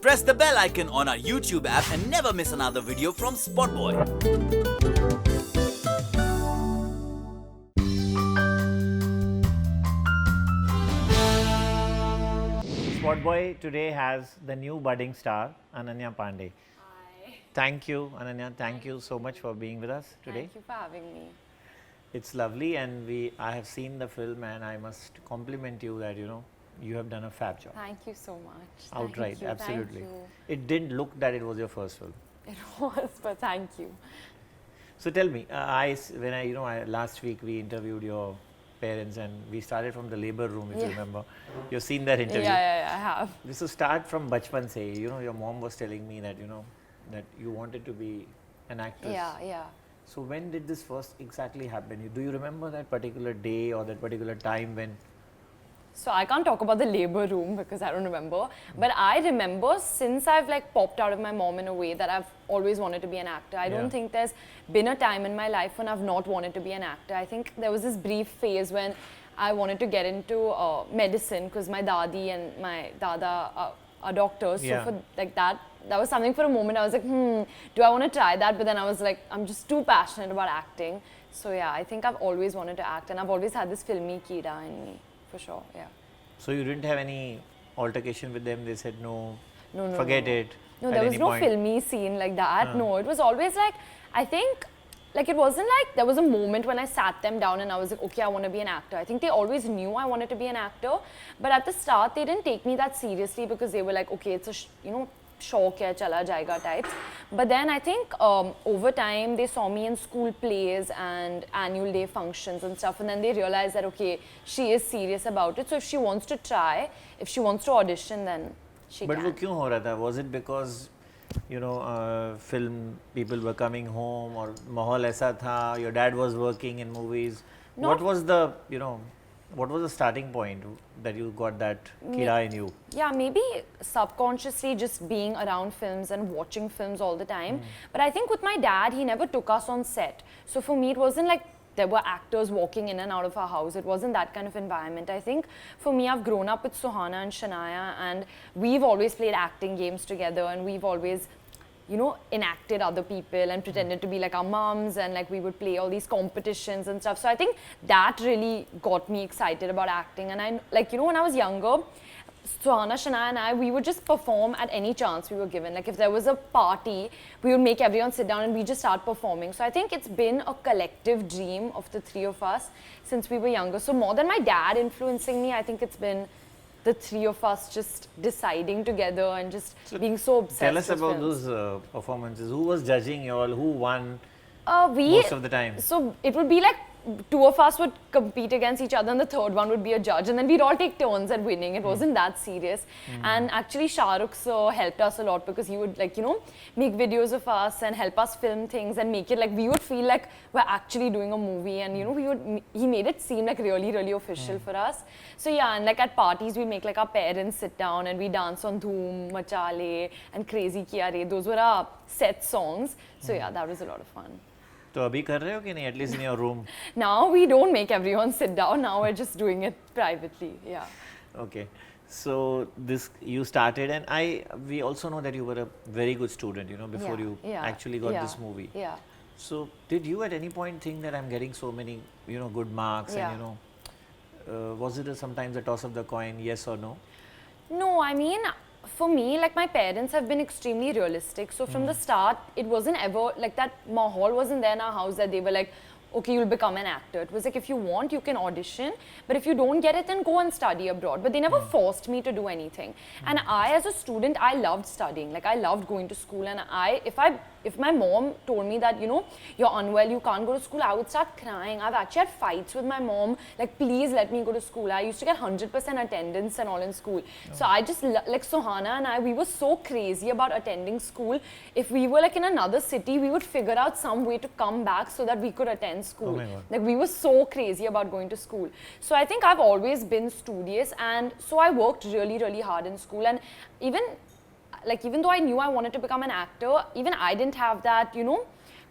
press the bell icon on our YouTube app and never miss another video from SpotboyE. SpotboyE today has the new budding star, Ananya Panday. Hi. Thank you, Ananya. Thank you so much for being with us today. Thank you for having me. It's lovely, and I have seen the film, and I must compliment you that you have done a fab job. Thank you so much. Outright, Thank you. absolutely. Thank It didn't look that it was your first film. you. It was, but thank you. So tell me, last week we interviewed your parents, and we started from the labor room, if you remember. You've seen that interview. Yeah, I have. So start from bachpan se. Your mom was telling me that that you wanted to be an actress. Yeah. So when did this first exactly happen? Do you remember that particular day or that particular time when? So I can't talk about the labor room because I don't remember. But I remember since I've popped out of my mom in a way that I've always wanted to be an actor. I don't think there's been a time in my life when I've not wanted to be an actor. I think there was this brief phase when I wanted to get into medicine because my dadi and my dada are doctors. So for that was something for a moment. I was like, do I want to try that? But then I was like, I'm just too passionate about acting. So yeah, I think I've always wanted to act, and I've always had this filmy kida in me. For sure, yeah. So you didn't have any altercation with them? They said no, forget it. No, there was no filmy scene like that. No, it was always I think, it wasn't there was a moment when I sat them down and I was like, okay, I want to be an actor. I think they always knew I wanted to be an actor, but at the start they didn't take me that seriously because they were like, okay, it's a शौक है चला जाएगा types. But then I think over time they saw me in school plays and annual day functions and stuff, and then they realized that okay, she is serious about it, so if she wants to try, if she wants to audition, then she can. But वो क्यों हो रहा था? Was it because film people were coming home or माहौल ऐसा था? Your dad was working in movies. What was the starting point that you got that kida in you? Yeah, maybe subconsciously just being around films and watching films all the time. But I think with my dad, he never took us on set. So for me, it wasn't like there were actors walking in and out of our house. It wasn't that kind of environment. I think for me, I've grown up with Suhana and Shanaya, and we've always played acting games together, and we've always enacted other people and pretended to be like our moms, and we would play all these competitions and stuff. So I think that really got me excited about acting. And I when I was younger, Suhana, Shanaya and I, we would just perform at any chance we were given. If there was a party, we would make everyone sit down and we just start performing. So I think it's been a collective dream of the three of us since we were younger. So more than my dad influencing me, I think it's been the three of us just deciding together and just being so obsessed. Tell us about films. those performances. Who was judging you all? Who won most of the time? So it would be two of us would compete against each other and the third one would be a judge, and then we'd all take turns at winning. It wasn't that serious. And actually Shah Rukh sir helped us a lot because he would make videos of us and help us film things and make it we would feel like we're actually doing a movie, and he made it seem really official for us. So yeah, and at parties we make our parents sit down and we dance on Dhoom, Machale and Crazy Kiya Re. Those were our set songs. So yeah, that was a lot of fun. तो अभी कर रहे हो कि नहीं? At least in your room. Now we don't make everyone sit down. Now we're just doing it privately. Yeah. Okay. So you started, and we also know that you were a very good student, before you actually got this movie. Yeah. So did you at any point think that I'm getting so many, good marks, and was it sometimes a toss of the coin, yes or no? No, I mean, for me, my parents have been extremely realistic. So from the start, it wasn't ever that mahal wasn't there in our house that they were like, okay, you'll become an actor. It was if you want, you can audition, but if you don't get it, then go and study abroad. But they never forced me to do anything. And I, as a student, I loved studying. I loved going to school. And if my mom told me that, you're unwell, you can't go to school, I would start crying. I've actually had fights with my mom, please let me go to school. I used to get 100% attendance and all in school. So I just, Suhana and I, we were so crazy about attending school. If we were in another city, we would figure out some way to come back so that we could attend school. Oh my God. We were so crazy about going to school. So I think I've always been studious, and so I worked really hard in school. And even though I knew I wanted to become an actor, even I didn't have that,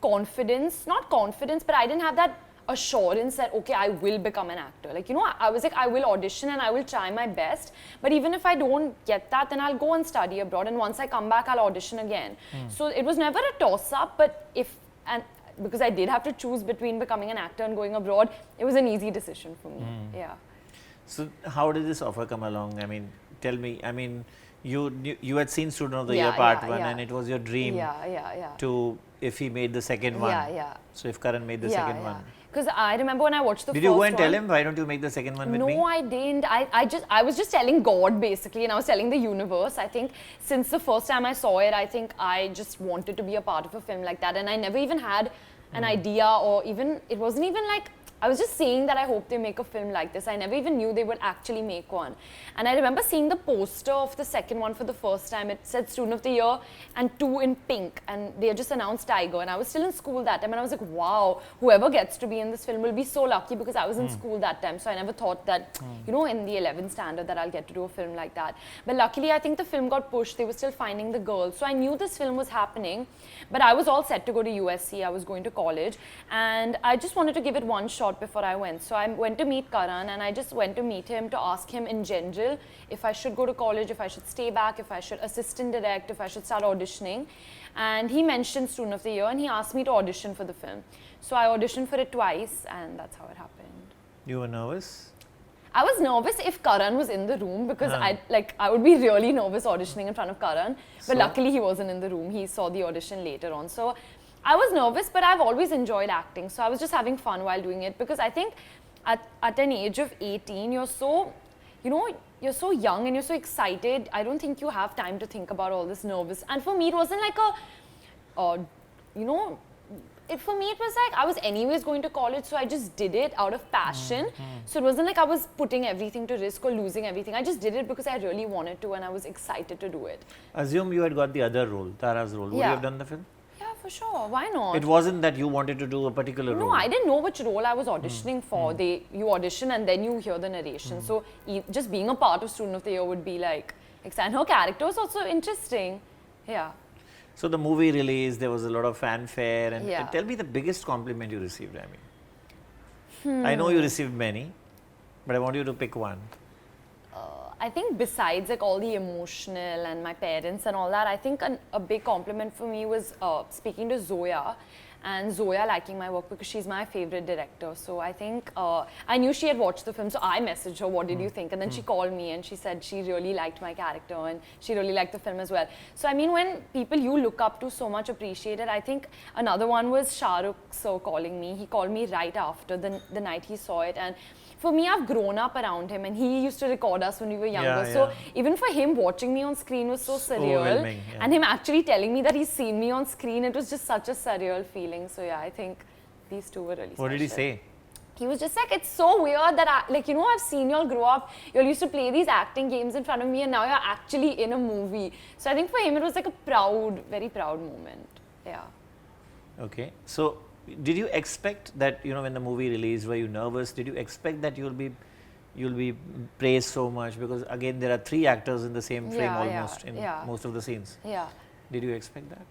confidence, not confidence, but I didn't have that assurance that, okay, I will become an actor. Like, you know, I was like, I will audition and I will try my best. But even if I don't get that, then I'll go and study abroad. And once I come back, I'll audition again. So it was never a toss-up, but because I did have to choose between becoming an actor and going abroad, it was an easy decision for me. Yeah. So how did this offer come along? I mean, tell me. I mean, you had seen Student of the Year Part 1 and it was your dream to, if he made the second one. So if Karan made the second one. Because I remember when I watched the Did first you go one. and tell him, why don't you make the second one with me? No, I didn't. I was just telling God basically, and I was telling the universe. I think since the first time I saw it, I think I just wanted to be a part of a film like that. And I never even had an idea, or even, it wasn't even like, I was just saying that I hope they make a film like this. I never even knew they would actually make one. And I remember seeing the poster of the second one for the first time. It said Student of the Year and 2 in pink. And they had just announced Tiger. And I was still in school that time. And I was like, wow, whoever gets to be in this film will be so lucky, because I was in school that time. So I never thought that, you know, in the 11th standard that I'll get to do a film like that. But luckily, I think the film got pushed. They were still finding the girls. So I knew this film was happening. But I was all set to go to USC. I was going to college. And I just wanted to give it one shot before I went. So I went to meet Karan, and I just went to meet him to ask him in general if I should go to college, if I should stay back, if I should assistant direct, if I should start auditioning. And he mentioned Student of the Year, and he asked me to audition for the film. So I auditioned for it twice, and that's how it happened. You were nervous? I was nervous if Karan was in the room, because I would be really nervous auditioning in front of Karan. But luckily he wasn't in the room. He saw the audition later on. So I was nervous, but I've always enjoyed acting. So I was just having fun while doing it, because I think at an age of 18, you're so, you know, you're so young and you're so excited. I don't think you have time to think about all this nervous. And for me, it wasn't like you know, for me, it was like I was anyways going to college, so I just did it out of passion. So it wasn't like I was putting everything to risk or losing everything. I just did it because I really wanted to, and I was excited to do it. Assume you had got the other role, Tara's role. Would you have done the film? Yeah, for sure. Why not? It wasn't that you wanted to do a particular role. No, I didn't know which role I was auditioning for. You audition and then you hear the narration. So just being a part of Student of the Year would be like exciting. Her character was also interesting. Yeah. So the movie released, there was a lot of fanfare, and Yeah. tell me the biggest compliment you received. I mean, I know you received many, but I want you to pick one. I think besides like all the emotional and my parents and all that, I think a big compliment for me was speaking to Zoya, and Zoya liking my work because she's my favorite director. So I think I knew she had watched the film, so I messaged her, what did you think? And then she called me and she said she really liked my character and she really liked the film as well. So I mean, when people you look up to so much appreciate it, I think another one was Shah Rukh sir calling me. He called me right after the night he saw it, and for me, I've grown up around him, and he used to record us when we were younger. So even for him, watching me on screen was so surreal. And him actually telling me that he's seen me on screen, it was just such a surreal feeling. So yeah, I think these two were really special. What did he say? He was just like, it's so weird that, like, you know, I've seen y'all grow up. Y'all used to play these acting games in front of me, and now you're actually in a movie. So I think for him, it was like a proud, very proud moment. Yeah. Okay. So did you expect that, you know, when the movie released, were you nervous? Did you expect that you'll be praised so much? Because again, there are 3 actors in the same frame almost in most of the scenes. Yeah. Did you expect that?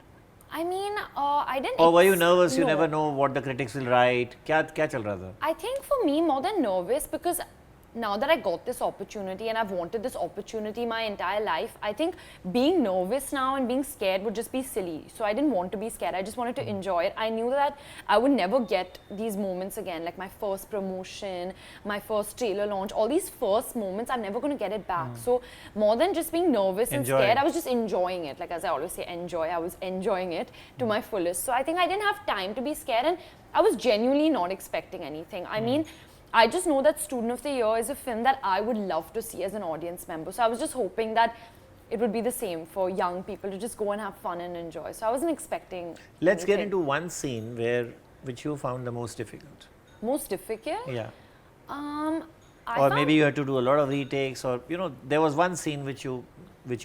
I mean, I didn't. Or were you nervous? You never know what the critics will write. Kya chal raha tha? I think for me, more than nervous, because now that I got this opportunity and I've wanted this opportunity my entire life, I think being nervous now and being scared would just be silly. So I didn't want to be scared. I just wanted to enjoy it. I knew that I would never get these moments again, like my first promotion, my first trailer launch, all these first moments, I'm never going to get it back. So more than just being nervous and scared, I was just enjoying it. Like as I always say, enjoy. I was enjoying it to my fullest. So I think I didn't have time to be scared, and I was genuinely not expecting anything. I mean, I just know that Student of the Year is a film that I would love to see as an audience member. So I was just hoping that it would be the same for young people to just go and have fun and enjoy. So I wasn't expecting Let's get anything. into one scene which you found the most difficult. Most difficult? Yeah. Or maybe you had to do a lot of retakes, or, you know, there was one scene which you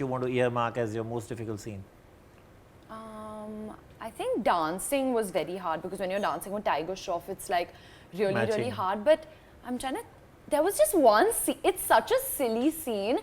want to earmark as your most difficult scene. I think dancing was very hard, because when you're dancing with Tiger Shroff, it's like really hard. But I'm trying to, there was just one scene, it's such a silly scene.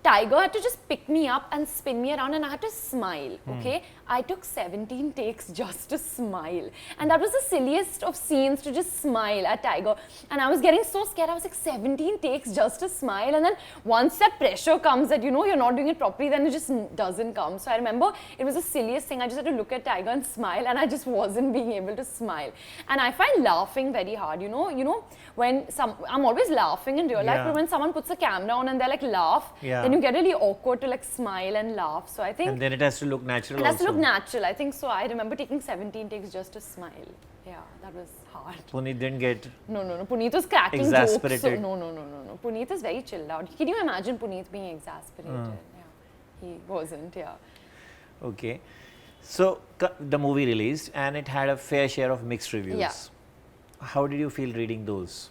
Tiger had to just pick me up and spin me around and I had to smile, okay? I took 17 takes just to smile. And that was the silliest of scenes, to just smile at Tiger. And I was getting so scared. I was like, 17 takes just to smile. And then once that pressure comes that, you know, you're not doing it properly, then it just doesn't come. So I remember it was the silliest thing. I just had to look at Tiger and smile, and I just wasn't being able to smile. And I find laughing very hard, you know, when I'm always laughing in real life, but when someone puts a camera on and they're like laugh, then you get really awkward to like smile and laugh. So I think. And then it has to look natural. It has to look natural. I think so. I remember taking 17 takes just to smile. Yeah, that was hard. Puneet didn't get. No. Puneet was cracking exasperated. jokes. So no. Puneet is very chilled out. Can you imagine Puneet being exasperated? Yeah, he wasn't. Yeah. Okay. So the movie released and it had a fair share of mixed reviews. Yeah. How did you feel reading those?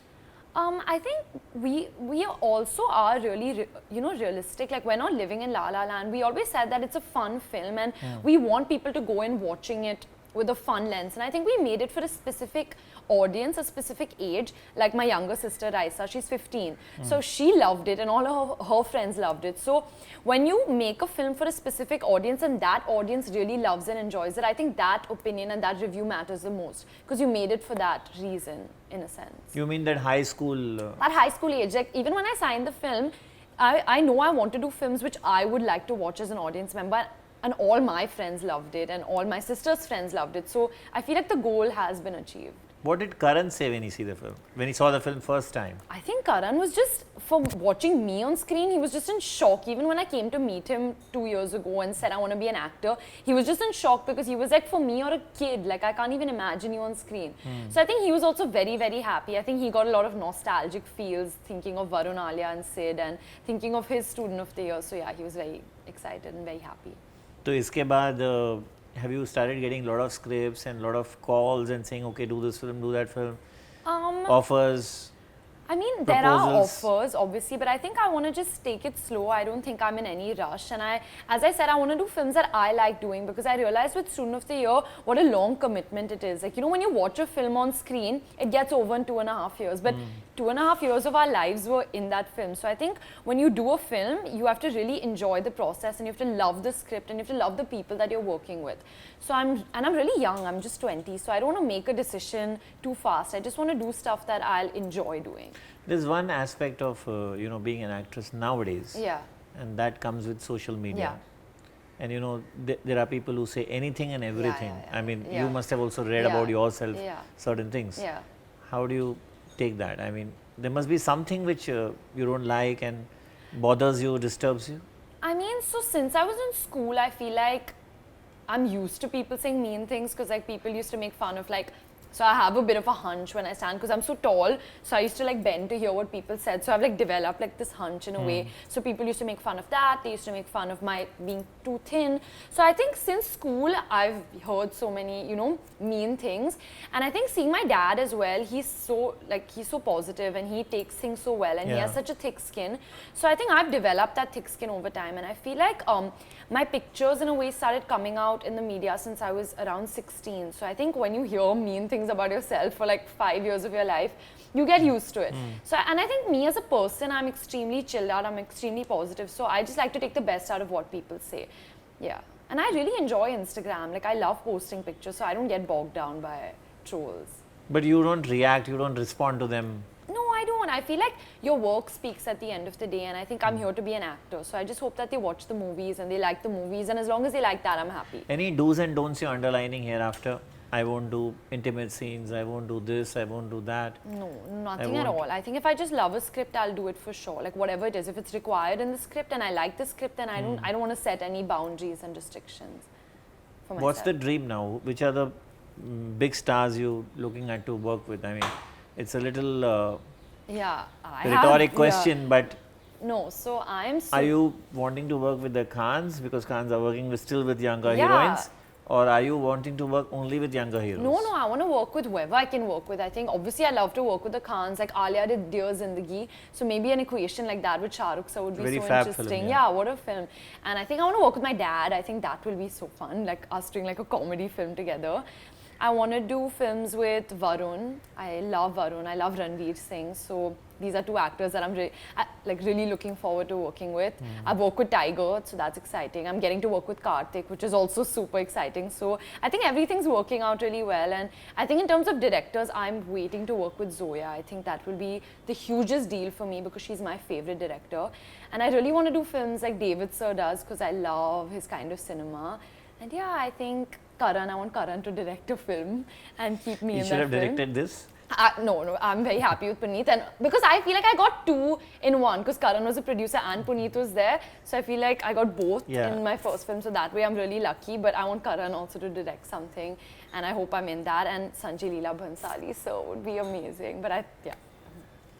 I think we also are really, realistic. Like, we're not living in La La Land. We always said that it's a fun film and we want people to go in watching it with a fun lens. And I think we made it for a specific audience, a specific age. Like my younger sister Raisa, she's 15. So she loved it and all of her friends loved it. So when you make a film for a specific audience and that audience really loves and enjoys it, I think that opinion and that review matters the most, because you made it for that reason, in a sense. You mean that high school? That high school age. Like, even when I signed the film, I know I want to do films which I would like to watch as an audience member. And all my friends loved it and all my sister's friends loved it. So I feel like the goal has been achieved. What did Karan say when he see the film? When he saw the film first time? I think Karan was just, for watching me on screen, he was just in shock. Even when I came to meet him 2 years ago and said I want to be an actor, he was just in shock, because he was like, for me, you're a kid. Like, I can't even imagine you on screen. So I think he was also very, very happy. I think he got a lot of nostalgic feels thinking of Varun, Alia and Sid and thinking of his student of the year. So yeah, he was very excited and very happy. So iske baad, have you started getting a lot of scripts and a lot of calls and saying, okay, do this film, do that film? Offers? I mean, there are proposals? offers, obviously, but I think I want to just take it slow. I don't think I'm in any rush. And as I said, I want to do films that I like doing, because I realized with Student of the Year, what a long commitment it is. Like, when you watch a film on screen, it gets over in 2.5 years. But 2.5 years of our lives were in that film. So I think when you do a film, you have to really enjoy the process and you have to love the script and you have to love the people that you're working with. So I'm really young. I'm just 20. So I don't want to make a decision too fast. I just want to do stuff that I'll enjoy doing. There's one aspect of, being an actress nowadays. Yeah. And that comes with social media. Yeah. And there are people who say anything and everything. yeah. I mean, Yeah. you must have also read about yourself, Yeah. certain things. Yeah. How do you take that? I mean, there must be something which you don't like and bothers you, disturbs you. I mean, so since I was in school, I feel like I'm used to people saying mean things, because like people used to make fun of like, so I have a bit of a hunch when I stand, because I'm so tall, so I used to like bend to hear what people said. So I've like developed like this hunch in a way. So people used to make fun of that. They used to make fun of my being too thin. So I think since school, I've heard so many, mean things. And I think seeing my dad as well, he's so positive and he takes things so well and he has such a thick skin. So I think I've developed that thick skin over time, and I feel like my pictures in a way started coming out in the media since I was around 16. So I think when you hear mean things about yourself for like 5 years of your life, you get used to it. So, and I think me as a person, I'm extremely chilled out, I'm extremely positive. So I just like to take the best out of what people say. Yeah. And I really enjoy Instagram. Like, I love posting pictures, so I don't get bogged down by trolls. But you don't react, you don't respond to them. No, I don't. I feel like your work speaks at the end of the day, and I think I'm here to be an actor. So I just hope that they watch the movies and they like the movies, and as long as they like that, I'm happy. Any do's and don'ts you're underlining hereafter? I won't do intimate scenes, I won't do this, I won't do that. No, nothing at all. I think if I just love a script, I'll do it for sure. Like, whatever it is, if it's required in the script and I like the script, then I don't want to set any boundaries and restrictions for myself. What's the dream now? Which are the big stars you looking at to work with? I mean, it's a little rhetoric question, but no. So I'm. Are you wanting to work with the Khans, because Khans are working still with younger heroines? Or are you wanting to work only with younger heroes? No, I want to work with whoever I can work with. I think obviously I love to work with the Khans, like Alia did Dear Zindagi. So maybe an equation like that with Shah Rukh Sir would be Very so fab interesting. film, yeah, what a film. And I think I want to work with my dad. I think that will be so fun, like us doing like a comedy film together. I want to do films with Varun. I love Varun. I love Ranveer Singh. So these are two actors that I'm really looking forward to working with. I've worked with Tiger, so that's exciting. I'm getting to work with Karthik, which is also super exciting. So I think everything's working out really well. And I think in terms of directors, I'm waiting to work with Zoya. I think that will be the hugest deal for me because she's my favorite director. And I really want to do films like David Sir does because I love his kind of cinema. And yeah, I think I want Karan to direct a film and keep me in that film. You should have directed this. No, I'm very happy with Puneet, and because I feel like I got two in one because Karan was a producer and Puneet was there, so I feel like I got both in my first film, so that way I'm really lucky. But I want Karan also to direct something, and I hope I'm in that, and Sanjay Leela Bhansali, so it would be amazing. But I'm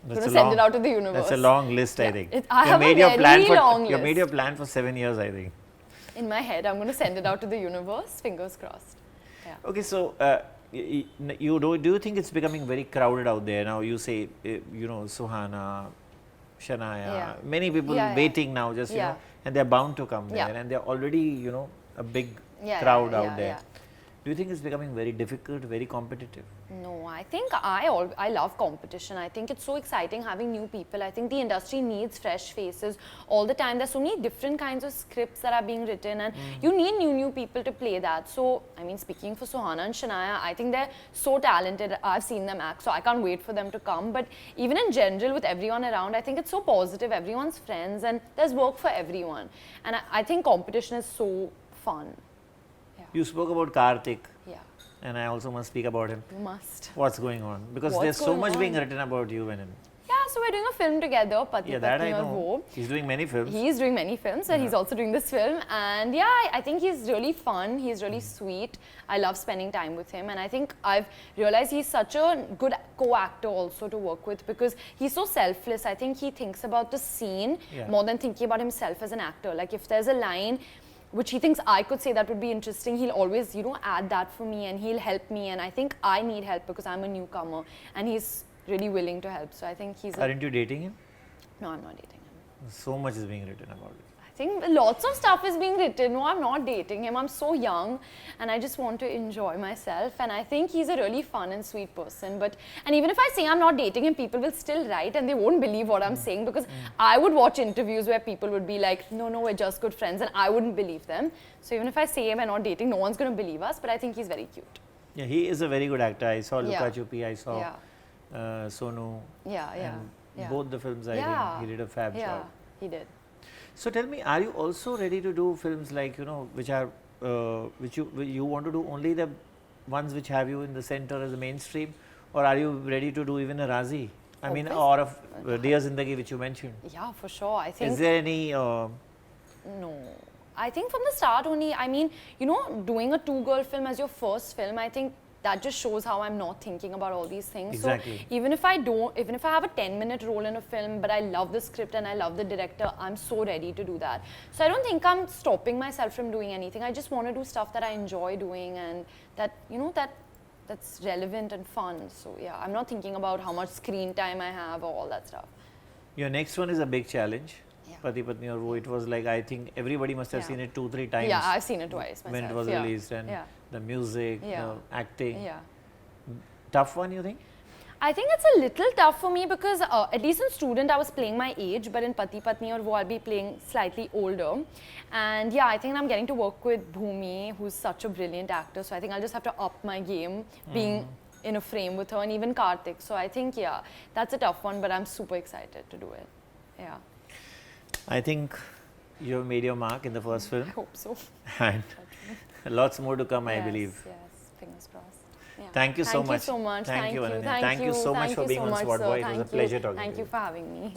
going to send it out to the universe. That's a long list, I think. I have a very long list. You made your plan for 7 years, I think. In my head, I'm going to send it out to the universe, fingers crossed. Yeah. Okay, so do you think it's becoming very crowded out there now? You say, Suhana, Shanaya, many people waiting now, just you know, and they're bound to come there, and they're already a big crowd out there. Do you think it's becoming very difficult, very competitive? No, I think I love competition. I think it's so exciting having new people. I think the industry needs fresh faces all the time. There's so many different kinds of scripts that are being written, and you need new people to play that. So, I mean, speaking for Suhana and Shanaya, I think they're so talented. I've seen them act, so I can't wait for them to come. But even in general, with everyone around, I think it's so positive. Everyone's friends, and there's work for everyone. And I think competition is so fun. You spoke about Karthik. Yeah. And I also must speak about him. You must. What's going on? Because there's so much being written about you and him. Yeah, so we're doing a film together, Pati Patni aur Wo. He's doing many films. He's doing many films, and he's also doing this film. And yeah, I think he's really fun. He's really sweet. I love spending time with him. And I think I've realized he's such a good co-actor also to work with because he's so selfless. I think he thinks about the scene more than thinking about himself as an actor. Like if there's a line which he thinks I could say that would be interesting, he'll always, add that for me and he'll help me. And I think I need help because I'm a newcomer and he's really willing to help. So I think he's... Aren't you dating him? No, I'm not dating him. So much is being written about it. I think lots of stuff is being written. No, I'm not dating him. I'm so young and I just want to enjoy myself. And I think he's a really fun and sweet person. And even if I say I'm not dating him, people will still write and they won't believe what I'm saying because I would watch interviews where people would be like, no, we're just good friends, and I wouldn't believe them. So even if I say we're not dating, no one's going to believe us, but I think he's very cute. Yeah, he is a very good actor. I saw Luka Chupi, I saw Sonu. And both the films, I think he did a fab job. Yeah, he did. So tell me, are you also ready to do films like, which you want to do only the ones which have you in the center as the mainstream, or are you ready to do even a Razi? I mean, or a Dear Zindagi, which you mentioned. Yeah, for sure. I think. Is there any? No. I think from the start only, I mean, doing a two-girl film as your first film, I think that just shows how I'm not thinking about all these things. Exactly. So even if I have a 10-minute role in a film, but I love the script and I love the director, I'm so ready to do that. So I don't think I'm stopping myself from doing anything. I just want to do stuff that I enjoy doing and that, that's relevant and fun. So yeah, I'm not thinking about how much screen time I have or all that stuff. Your next one is a big challenge. Pati Patni aur Wo. It was like, I think everybody must have seen it 2-3 times. Yeah, I've seen it twice myself. When it was released, and the music, the acting. Yeah. Tough one, you think? I think it's a little tough for me because at least in Student I was playing my age, but in Pati Patni aur Wo I'll be playing slightly older. And yeah, I think I'm getting to work with Bhumi, who's such a brilliant actor. So I think I'll just have to up my game being in a frame with her, and even Karthik. So I think, that's a tough one, but I'm super excited to do it. Yeah. I think you have made your mark in the first film. I hope so. And lots more to come, I believe. Yes, fingers crossed. Yeah. Thank you so much. Thank you so much. Thank you, Ananya. Thank you so much for being on SpotboyE. It was a pleasure talking to you. Thank you for having me.